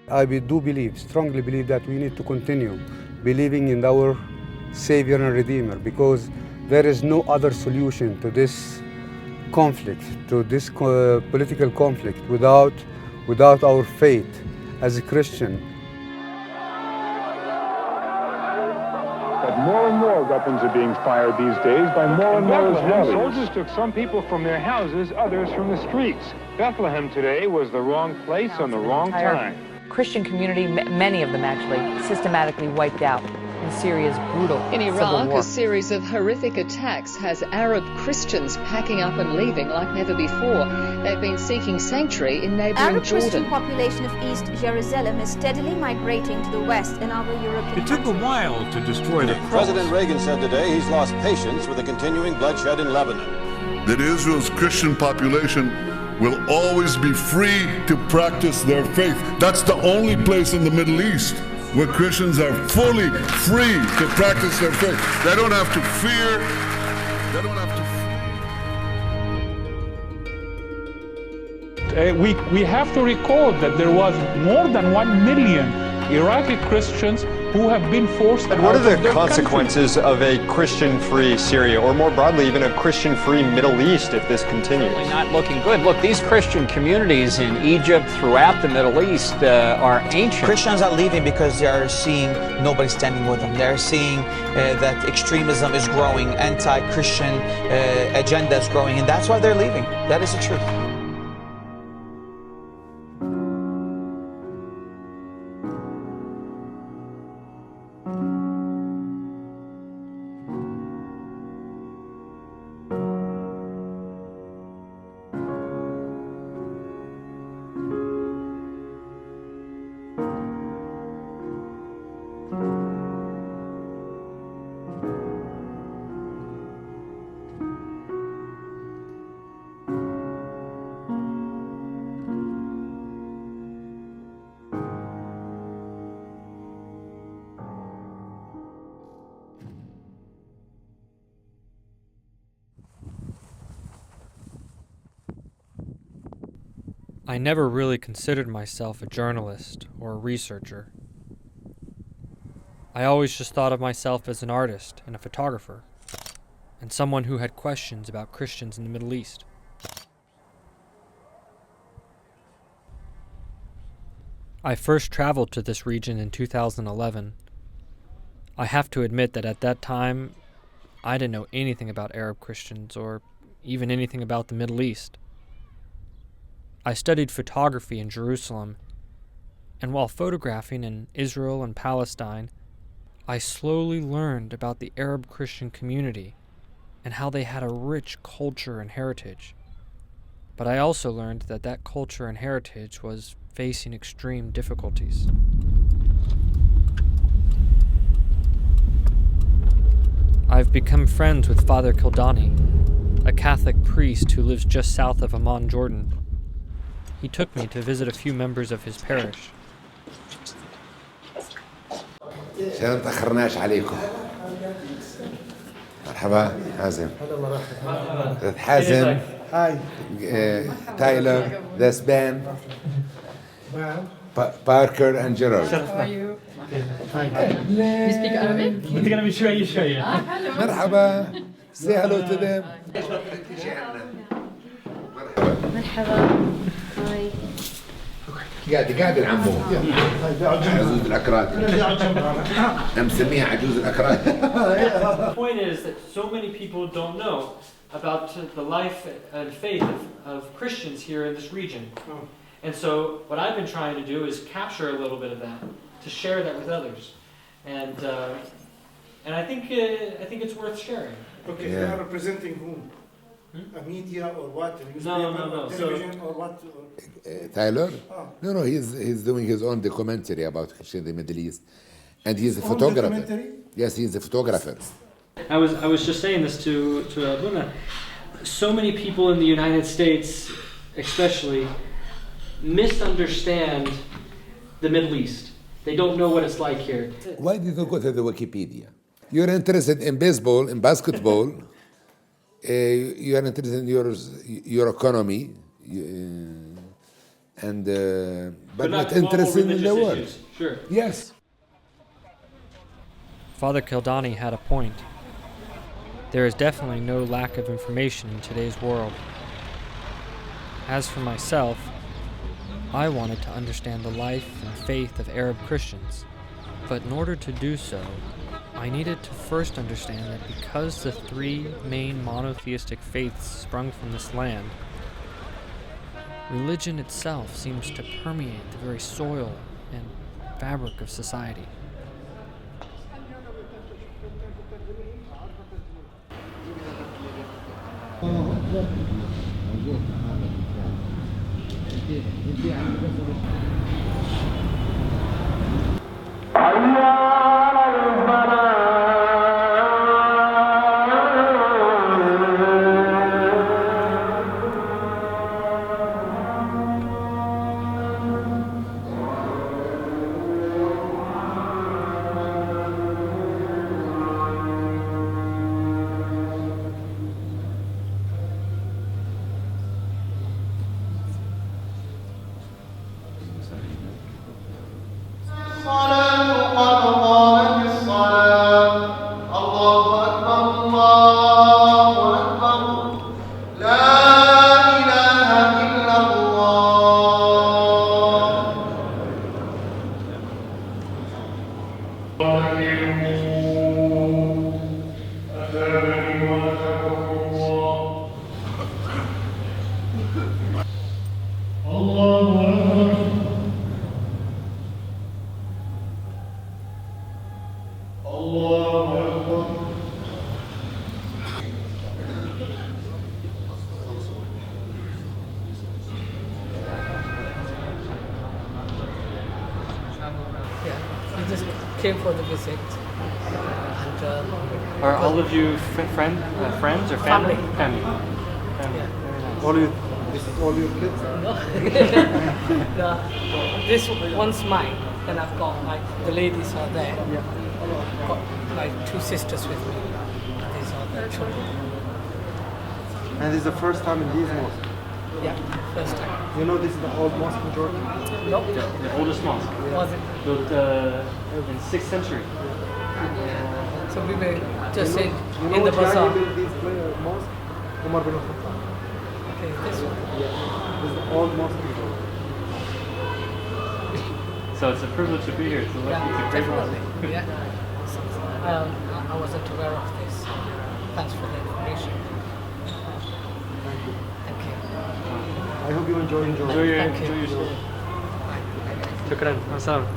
do believe, strongly believe that we need to continue believing in our Savior and Redeemer, because there is no other solution to this conflict, to this political conflict, without our faith as a Christian. But more and more weapons are being fired these days by more and more Israelis. Soldiers took some people from their houses, others from the streets. Bethlehem today was the wrong place on the wrong time. Christian community, many of them actually, systematically wiped out in Syria's brutal civil Iraq, war. a series of horrific attacks has Arab Christians packing up and leaving like never before. They've been seeking sanctuary in neighbouring Arab Christian Jordan. population of East Jerusalem is steadily migrating to the west and other European It took a while to destroy the cross. President Reagan said today he's lost patience with the continuing bloodshed in Lebanon. That Israel's Christian population will always be free to practice their faith. That's the only place in the Middle East where Christians are fully free to practice their faith. They don't have to fear. They don't have to We have to recall that there was more than 1 million Iraqi Christians who have been forced out of their What are the country. consequences of a Christian-free Syria, or more broadly, even a Christian-free Middle East if this continues? Not looking good. Look, these Christian communities in Egypt, throughout the Middle East, are ancient. Christians are leaving because they are seeing nobody standing with them. They're seeing that extremism is growing, anti-Christian agenda is growing, and that's why they're leaving. That is the truth. I never really considered myself a journalist or a researcher. I always just thought of myself as an artist and a photographer, and someone who had questions about Christians in the Middle East. I first traveled to this region in 2011. I have to admit that at that time, I didn't know anything about Arab Christians or even anything about the Middle East. I studied photography in Jerusalem, and while photographing in Israel and Palestine, I slowly learned about the Arab Christian community and how they had a rich culture and heritage. But I also learned that that culture and heritage was facing extreme difficulties. I've become friends with Father Kildani, a Catholic priest who lives just south of Amman, Jordan. He took me to visit a few members of his parish. عشان ما تأخرناش عليكم. مرحبا حازم. حازم. Hi. Tyler, this band. Parker and Gerald. How are you? You speak Arabic? نتكلم شوية شوية. مرحبا. Say hello to them. مرحبا. هاي. قاعد العمو. عجوز الأكراد. أنا مسميها عجوز الأكراد. The point is that so many people don't know about the life and faith of Christians here in this region. And so what I've been trying to do is capture a little bit of that, to share that with others. And I think it's worth sharing. Okay, you are representing whom? A media or what? A newspaper No. Or television or what? Tyler? No, he's doing his own documentary about Christian in the Middle East. And he's a photographer. Yes, he's a photographer. I was just saying this to Abuna. So many people in the United States, especially, misunderstand the Middle East. They don't know what it's like here. Why did you go to the Wikipedia? You're interested in baseball, in basketball. You are interested in your economy. and not but not global interested in the religious world. issues. Sure. Yes. Father Kildani had a point. There is definitely no lack of information in today's world. As for myself, I wanted to understand the life and faith of Arab Christians, but in order to do so, I needed to first understand that because the three main monotheistic faiths sprung from this land, religion itself seems to permeate the very soil and fabric of society. We just came for the visit. And, Are all of you friends or family? Family. Yeah. All you, this is all your kids? No. No. This one's mine, and I've got like the ladies are there. I've got like two sisters with me. These are their children. And this is the first time in these mosques? Yeah, first time. You know this is the old mosque in Jordan? No. The oldest mosque. Was it? Built in 6th century. So we were just in You the bazaar. built this mosque? Umar bin Khattab. Okay, this one. Yeah. This is the old mosque in Jordan. So it's a privilege to be here. It's a Yeah, great definitely. mosque. Yeah. I wasn't aware of this. Thanks for the information. Thank you. I hope you enjoy Jordan. Enjoy your stay. Shukran. Assalamu.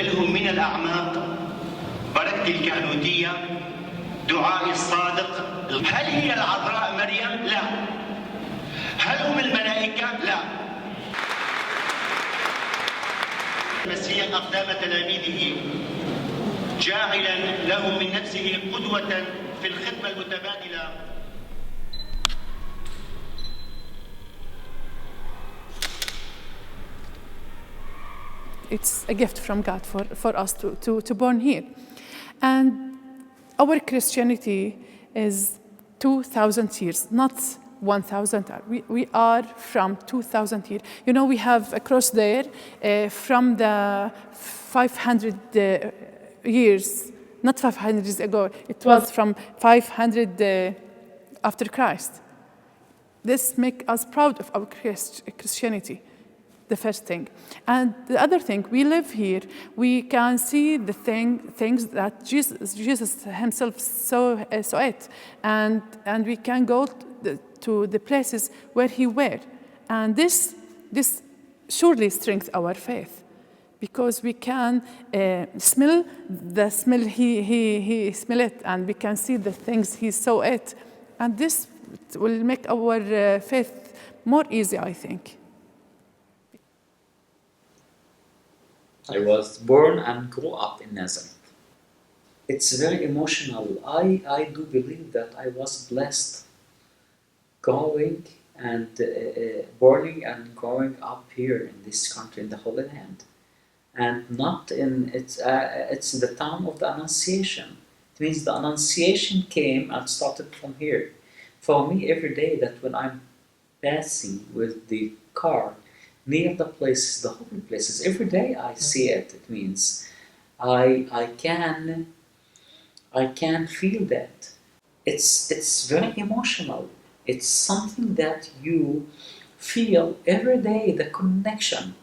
يحملهم من الأعماق بركة الكهنوتية دعاء الصادق. هل هي العذراء مريم؟ لا. هل هم الملائكة؟ لا. المسيح أقدام تلاميذه جاعلا لهم من نفسه قدوة في الخدمة المتبادلة. It's a gift from God for us to born here. And our Christianity is 2,000 years, not 1,000. We are from 2,000 years. You know, we have a cross there from the 500 years, not 500 years ago. It was from 500 after Christ. This makes us proud of our Christianity. The first thing. And the other thing, we live here, we can see the things that Jesus himself saw it, and we can go to the places where he went. And this surely strengthens our faith, because we can smell the smell he smelled it, and we can see the things he saw it. And this will make our faith more easy, I think. I was born and grew up in Nazareth. It's very emotional. I do believe that I was blessed growing and born and growing up here in this country, in the Holy Land. And not in, it's the town of the Annunciation. It means the Annunciation came and started from here. For me, every day that when I'm passing with the car, near the places, the holy places, every day I see it. It means I can feel that. It's very emotional. It's something that you feel every day, the connection.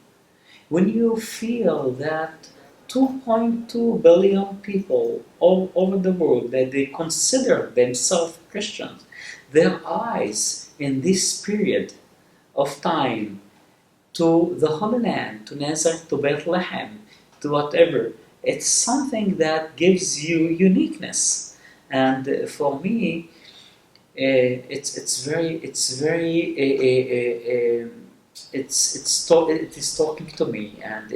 When you feel that 2.2 billion people all over the world, that they consider themselves Christians, their eyes in this period of time to the Holy Land, to Nazareth, to Bethlehem, to whatever. It's something that gives you uniqueness, and for me, it is talking to me, and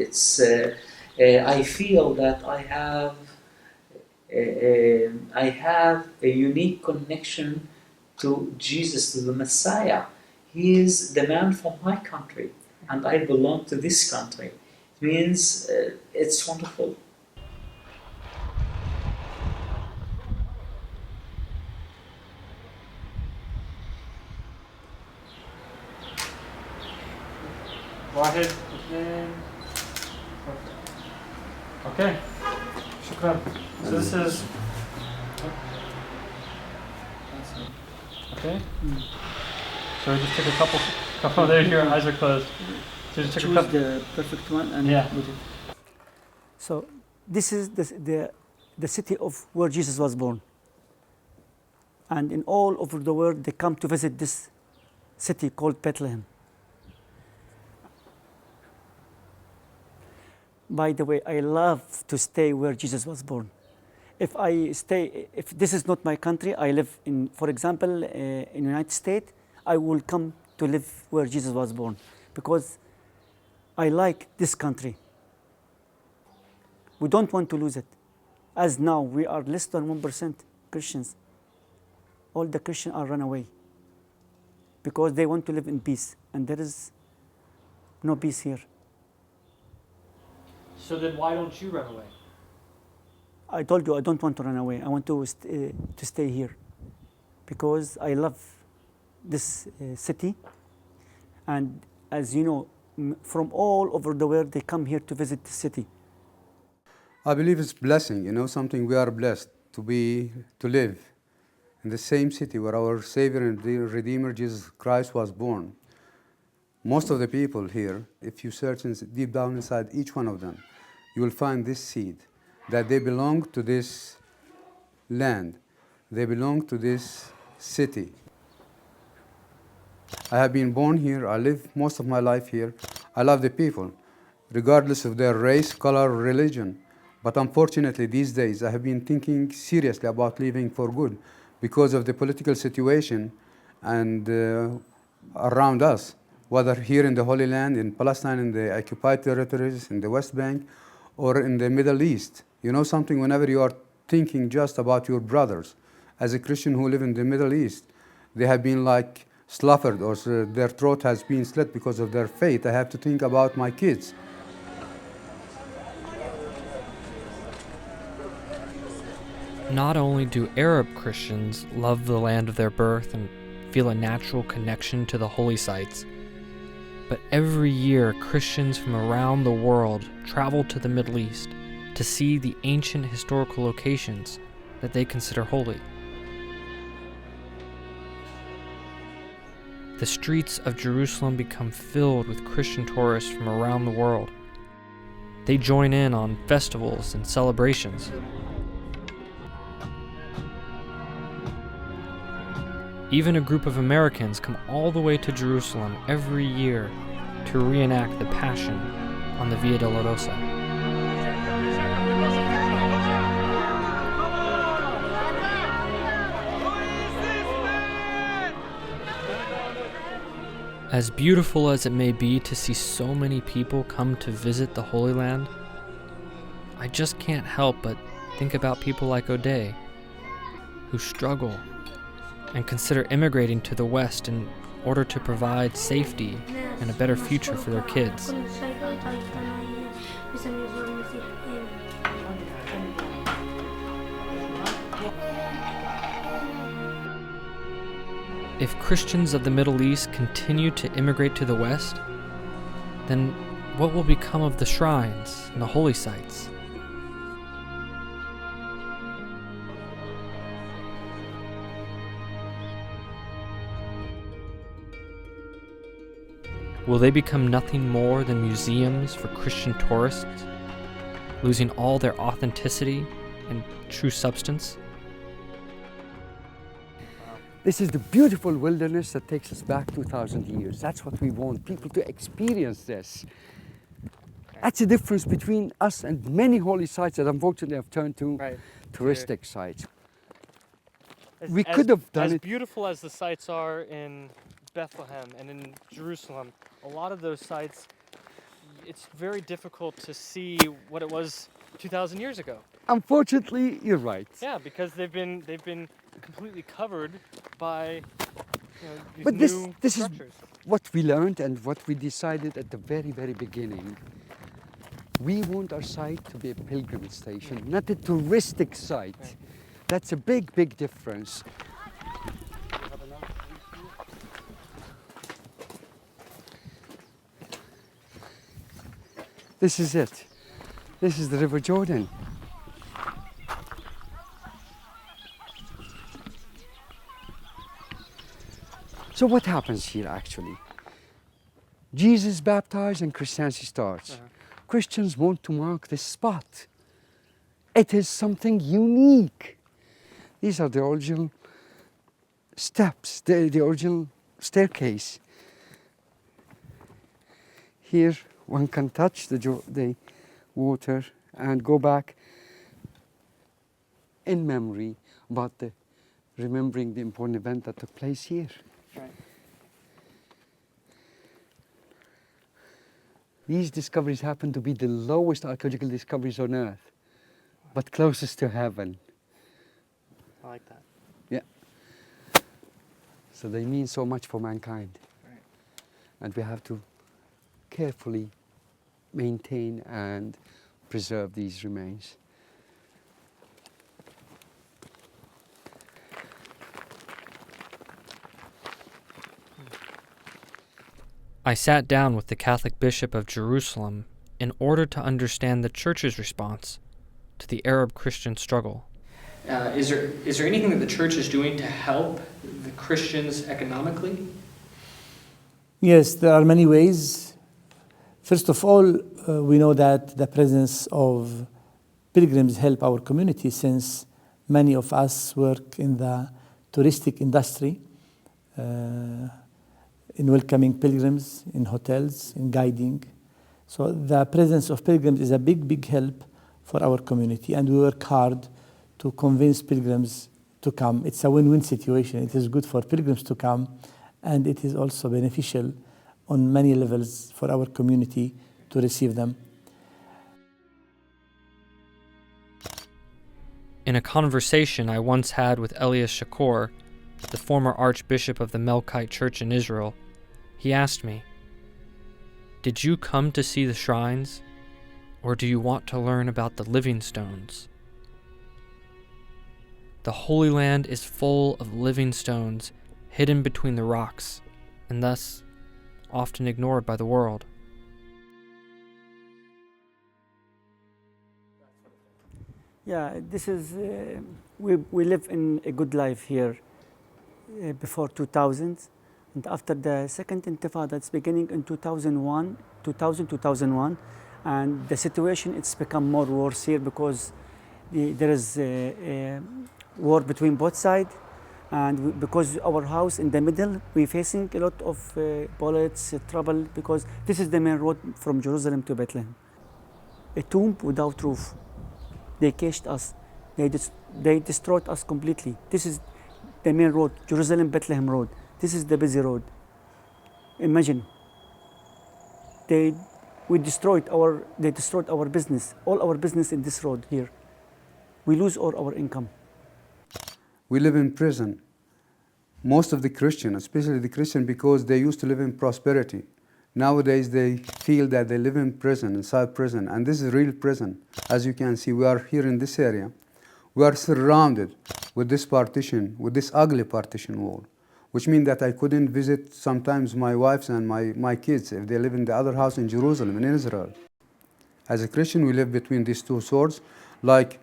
I feel that I have a unique connection to Jesus, to the Messiah. He is the man from my country, and I belong to this country. It means it's wonderful. Go ahead. Okay. Shukran. So this is. Okay. So we just take a couple there. Your eyes are closed. So just take Choose the perfect one and put it. So this is the city of where Jesus was born. And in all over the world, they come to visit this city called Bethlehem. By the way, I love to stay where Jesus was born. If this is not my country, I live in, for example, in the United States, I will come to live where Jesus was born because I like this country. We don't want to lose it. As now, we are less than 1% Christians. All the Christians are run away because they want to live in peace, and there is no peace here. So then why don't you run away? I told you I don't want to run away. I want to stay here because I love this city. And as you know, from all over the world, they come here to visit the city. I believe it's blessing, something we are blessed to live in the same city where our Savior and Redeemer Jesus Christ was born. Most of the people here, if you search deep down inside each one of them, you will find this seed, that they belong to this land. They belong to this city. I have been born here. I live most of my life here. I love the people. regardless of their race, color, or religion. But unfortunately, these days, I have been thinking seriously about leaving for good because of the political situation and around us, whether here in the Holy Land, in Palestine, in the occupied territories, in the West Bank, or in the Middle East. You know something, whenever you are thinking just about your brothers, as a Christian who live in the Middle East, they have been like slaughtered, or their throat has been slit because of their faith. I have to think about my kids. Not only do Arab Christians love the land of their birth and feel a natural connection to the holy sites, but every year Christians from around the world travel to the Middle East to see the ancient historical locations that they consider holy. The streets of Jerusalem become filled with Christian tourists from around the world. They join in on festivals and celebrations. Even a group of Americans come all the way to Jerusalem every year to reenact the Passion on the Via Dolorosa. As beautiful as it may be to see so many people come to visit the Holy Land, I just can't help but think about people like O'Day, who struggle and consider immigrating to the West in order to provide safety and a better future for their kids. If Christians of the Middle East continue to immigrate to the West, then what will become of the shrines and the holy sites? Will they become nothing more than museums for Christian tourists, losing all their authenticity and true substance? This is the beautiful wilderness that takes us back 2,000 years. That's what we want, people to experience this. That's the difference between us and many holy sites that unfortunately have turned to touristic sites. We could have done it. As beautiful as the sites are in Bethlehem and in Jerusalem, a lot of those sites, it's very difficult to see what it was 2,000 years ago. Unfortunately, you're right. Yeah, because they've been completely covered by these but new this is structures. What we learned and what we decided at the very, very beginning. We want our site to be a pilgrimage station, not a touristic site. Right. That's a big, big difference. This is it. This is the River Jordan. So what happens here actually? Jesus baptized and Christianity starts. Christians want to mark this spot. It is something unique. These are the original steps, the original staircase. Here one can touch the water and go back in memory about remembering the important event that took place here. Right. These discoveries happen to be the lowest archaeological discoveries on Earth, but closest to heaven. I like that. Yeah. So they mean so much for mankind. Right. And we have to carefully maintain and preserve these remains. I sat down with the Catholic Bishop of Jerusalem in order to understand the Church's response to the Arab-Christian struggle. Is there anything that the Church is doing to help the Christians economically? Yes, there are many ways. First of all, we know that the presence of pilgrims help our community, since many of us work in the touristic industry, in welcoming pilgrims, in hotels, in guiding. So the presence of pilgrims is a big, big help for our community, and we work hard to convince pilgrims to come. It's a win-win situation. It is good for pilgrims to come, and it is also beneficial on many levels for our community to receive them. In a conversation I once had with Elias Shakor, the former archbishop of the Melkite Church in Israel, he asked me, "Did you come to see the shrines, or do you want to learn about the living stones?" The Holy Land is full of living stones hidden between the rocks, and thus often ignored by the world. Yeah, this is, we live in a good life here before 2000, and after the second intifada, it's beginning in 2001, and the situation, it's become more worse here because there is a war between both sides, and because our house in the middle, we're facing a lot of bullets, trouble, because this is the main road from Jerusalem to Bethlehem. A tomb without roof. They caged us. They destroyed us completely. This is the main road, Jerusalem-Bethlehem road. This is the busy road. Imagine. They destroyed our business, all our business in this road here. We lose all our income. We live in prison. Most of the Christians, especially the Christian, because they used to live in prosperity. Nowadays they feel that they live in prison, inside prison, and this is real prison. As you can see, we are here in this area. We are surrounded with this partition, with this ugly partition wall, which means that I couldn't visit sometimes my wives and my kids if they live in the other house in Jerusalem, in Israel. As a Christian, we live between these two swords, like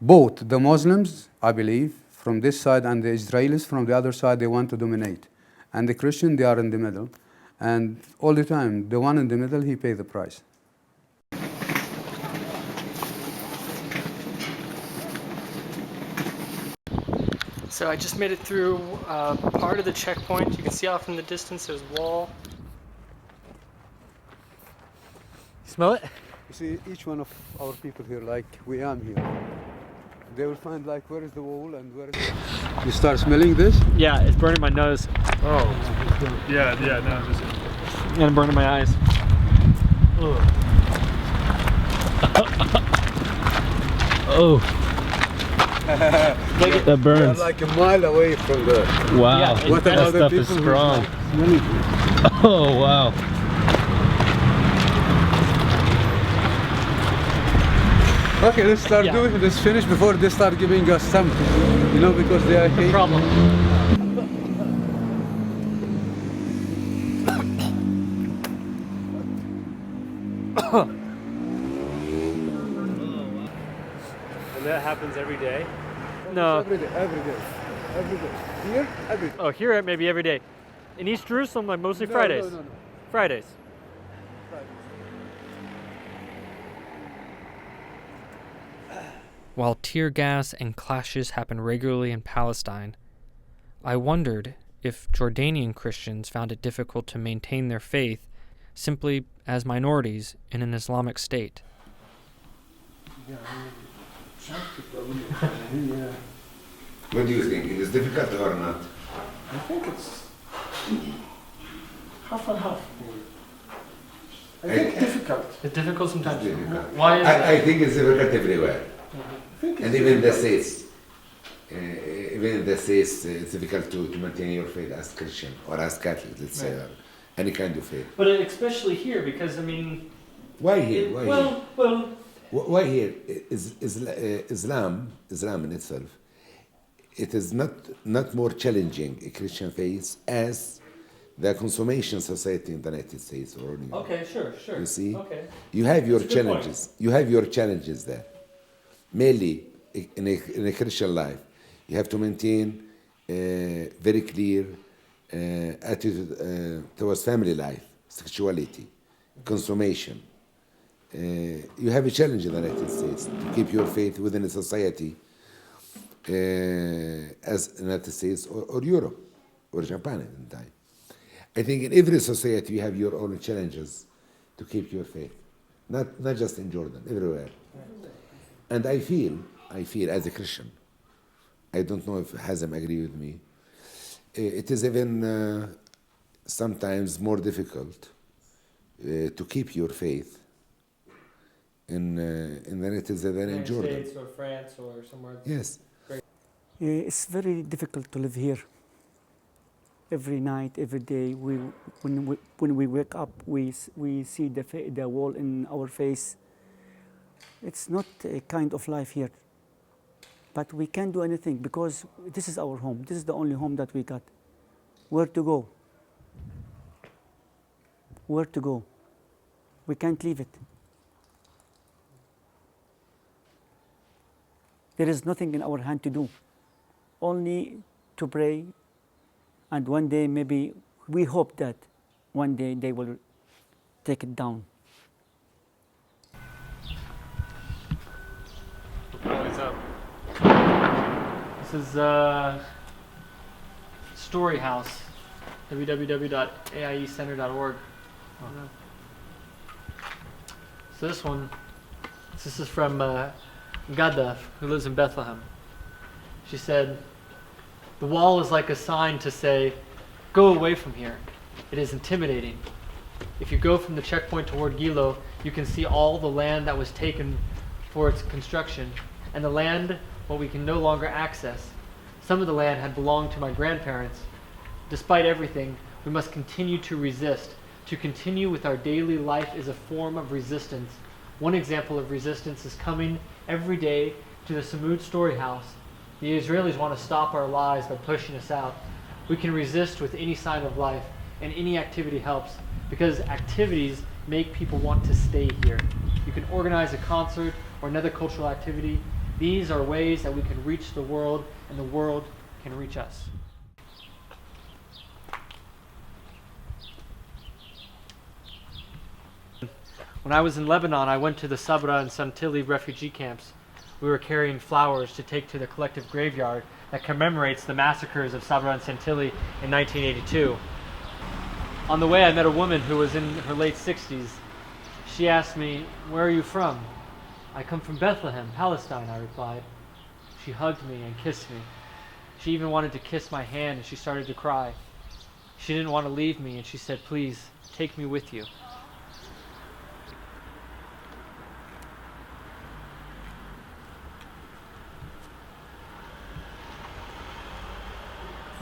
both the Muslims, I believe, from this side, and the Israelis from the other side, they want to dominate. And the Christian, they are in the middle. And all the time, the one in the middle, he pays the price. So I just made it through part of the checkpoint. You can see off in the distance there's a wall. Smell it? You see, each one of our people here, like we am here, they will find like where is the wall and where is the... You start smelling this? Yeah, it's burning my nose. Oh. Yeah, no, just... And burning my eyes. Oh. That burns. They're like a mile away from the... Wow. Yeah, what that about stuff the is people strong. Like Oh, wow. okay, let's start doing this. Finish before they start giving us some, you know, because they are No problem. And that happens every day? No. Every day. Here, every day. Oh, here maybe every day. In East Jerusalem, like mostly No, Fridays. no. Fridays. While tear gas and clashes happen regularly in Palestine, I wondered if Jordanian Christians found it difficult to maintain their faith simply as minorities in an Islamic state. What do you think? It is difficult or not? I think it's half and half. I think difficult. It's difficult sometimes. It's difficult. Why is that? I think it's difficult everywhere. And even in the States. Even in the States, it's difficult to maintain your faith as Christian or as Catholic, let's say, or any kind of faith. But especially here, because I mean... Why here? Why here? Islam in itself, it is not more challenging a Christian faith as the consummation society in the United States or in Europe. Okay, sure. You see, okay. you have your That's a good challenges. You have your challenges there. Mainly in a Christian life, you have to maintain very clear attitude towards family life, sexuality, consummation. You have a challenge in the United States to keep your faith within a society as the United States or Europe or Japan at the time. I think in every society you have your own challenges to keep your faith. Not just in Jordan, everywhere. And I feel as a Christian, I don't know if Hazem agree with me, it is even sometimes more difficult to keep your faith in relatives than in Jordan. States or France or somewhere. Yes. It's very difficult to live here. Every night, every day, when we wake up, we see the wall in our face. It's not a kind of life here. But we can't do anything because this is our home. This is the only home that we got. Where to go? Where to go? We can't leave it. There is nothing in our hand to do, only to pray. And one day, maybe, we hope that one day they will take it down. What's up? This is Story House, www.aiecenter.org. So this is from Gadda, who lives in Bethlehem. She said, "The wall is like a sign to say, go away from here. It is intimidating. If you go from the checkpoint toward Gilo, you can see all the land that was taken for its construction, and the land what we can no longer access. Some of the land had belonged to my grandparents. Despite everything, we must continue to resist. To continue with our daily life is a form of resistance. One example of resistance is coming every day to the Samud Story House. The Israelis want to stop our lives by pushing us out. We can resist with any sign of life, and any activity helps, because activities make people want to stay here. You can organize a concert or another cultural activity. These are ways that we can reach the world, and the world can reach us." When I was in Lebanon, I went to the Sabra and Santili refugee camps. We were carrying flowers to take to the collective graveyard that commemorates the massacres of Sabra and Santili in 1982. On the way, I met a woman who was in her late 60s. She asked me, "Where are you from?" "I come from Bethlehem, Palestine," I replied. She hugged me and kissed me. She even wanted to kiss my hand, and she started to cry. She didn't want to leave me, and she said, "Please, take me with you."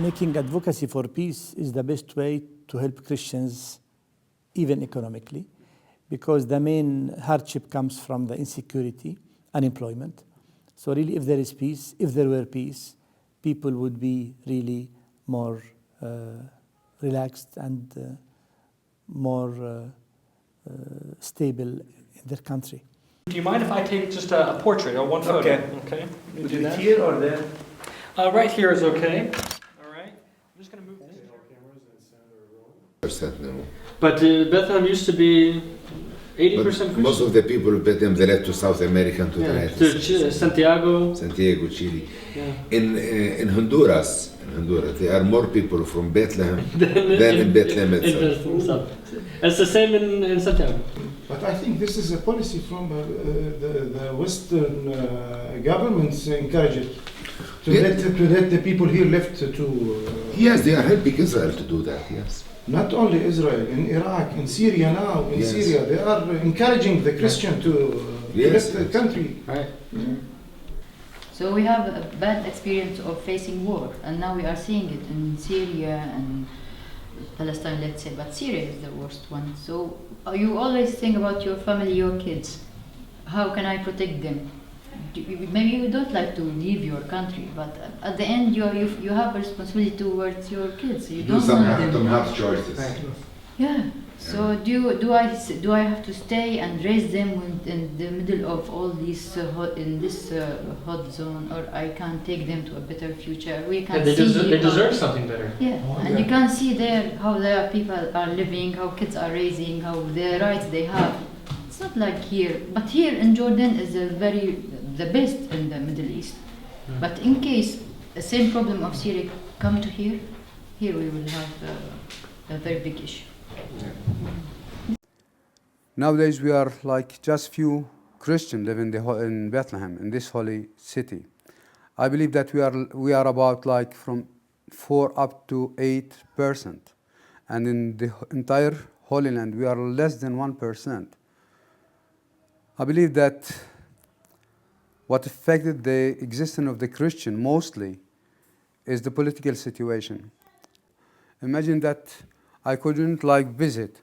Making advocacy for peace is the best way to help Christians, even economically, because the main hardship comes from the insecurity, unemployment. So really, if there is peace, if there were peace, people would be really more relaxed and more stable in their country. Do you mind if I take just a portrait or one photo? Okay. Would you do it here or there? Right here is okay. All right. I'm just going to move this. But Bethlehem used to be 80% Christian. Most of the people of Bethlehem, they left to South America and to the United States. Santiago, Chile. Yeah. In Honduras, there are more people from Bethlehem than in Bethlehem itself. It's the same in Santiago. But I think this is a policy from the Western governments encourage it to let the people here left to. Yes, they are helping Israel to do that. Yes. Not only Israel, in Iraq, in Syria now, in Syria, they are encouraging the Christian to left the country. Right. Mm-hmm. So we have a bad experience of facing war, and now we are seeing it in Syria and Palestine, let's say, but Syria is the worst one. So you always think about your family, your kids. How can I protect them? Maybe you don't like to leave your country, but at the end you have a responsibility towards your kids. You don't want them. Have choices. Right. Yeah. So do I have to stay and raise them in the middle of all these in this hot zone, or I can take them to a better future? We can they deserve something better. Yeah, and you can see there how their people are living, how kids are raising, how the rights they have. It's not like here, but here in Jordan is the best in the Middle East. But in case the same problem of Syria come to here we will have a very big issue. Nowadays we are like just few Christians living in Bethlehem, in this holy city. I believe that we are about like from 4 up to 8%, and in the entire Holy Land we are less than 1%. I believe that what affected the existence of the Christian mostly is the political situation. Imagine that I couldn't like visit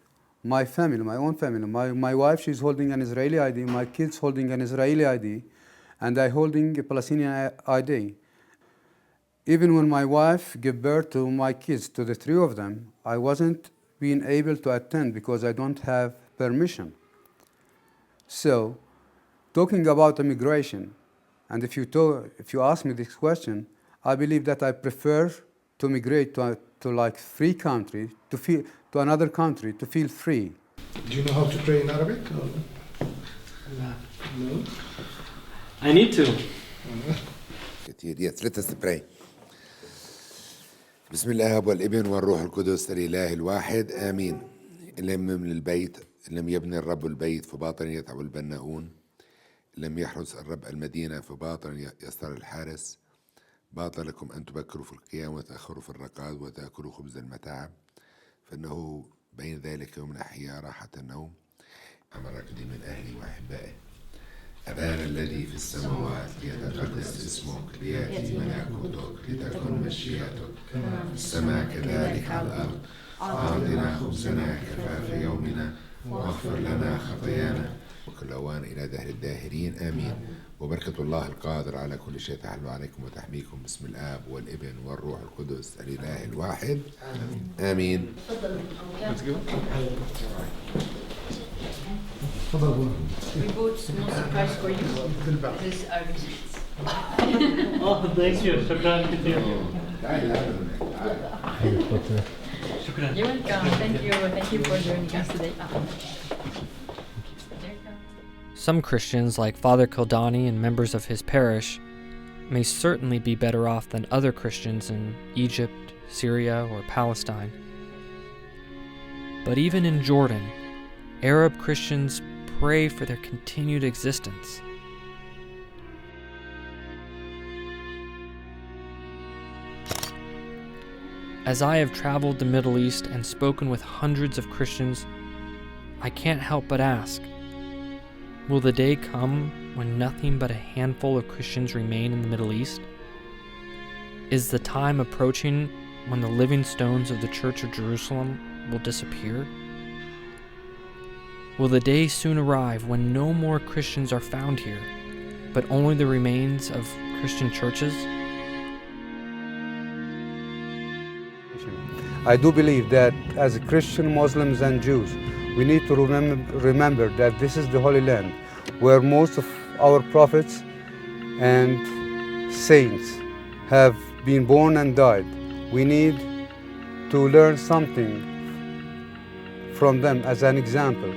my family, my own family. My wife, she's holding an Israeli ID, my kids holding an Israeli ID, and I holding a Palestinian ID. Even when my wife gave birth to my kids, to the 3 of them, I wasn't being able to attend because I don't have permission. So, talking about immigration, and if you ask me this question, I believe that I prefer to migrate to like free country, to another country, to feel free. Do you know how to pray in Arabic? No. I need to. Yes, let us pray. بسم الله والابن والروح القدس الإله الواحد آمين. إن لم يبني البيت، إن لم يبني الرب البيت فباطل يتعب البناؤون. إن لم يحرس الرب المدينة فباطل يستر الحارس. باطل لكم أن تبكروا في القيام وتأخروا في الرقاد وتأكلوا خبز المتاعب، فإنه بين ذلك يوم أحياء راحة النوم. أمرك لي من أهلي وأحبائي. أبانا الذي في السماوات ليتقدس اسمك، ليأتي ملكوتك، لتكن مشيئتك كما في السماء كذلك على الأرض. أعطنا خبزنا كفاف يومنا، واغفر لنا خطايانا وكل أوان إلى دهر الداهرين آمين. وبركة الله القادر على كل شيء تحل عليكم وتحميكم باسم الآب والابن والروح القدس الإله الواحد آمين. We bought small surprise for you. These are receipts. Oh, thank you. شكرا كثير. You're welcome. Thank you for joining us today. Some Christians, like Father Kildani and members of his parish, may certainly be better off than other Christians in Egypt, Syria, or Palestine. But even in Jordan, Arab Christians pray for their continued existence. As I have traveled the Middle East and spoken with hundreds of Christians, I can't help but ask, will the day come when nothing but a handful of Christians remain in the Middle East? Is the time approaching when the living stones of the Church of Jerusalem will disappear? Will the day soon arrive when no more Christians are found here, but only the remains of Christian churches? I do believe that as Christian, Muslims, and Jews, we need to remember that this is the Holy Land where most of our prophets and saints have been born and died. We need to learn something from them as an example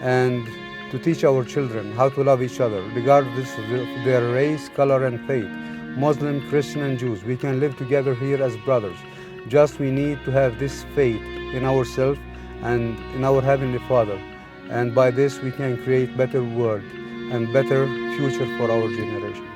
and to teach our children how to love each other regardless of their race, color, and faith. Muslim, Christian, and Jews, we can live together here as brothers. Just we need to have this faith in ourselves and in our Heavenly Father. And by this we can create better world and better future for our generation.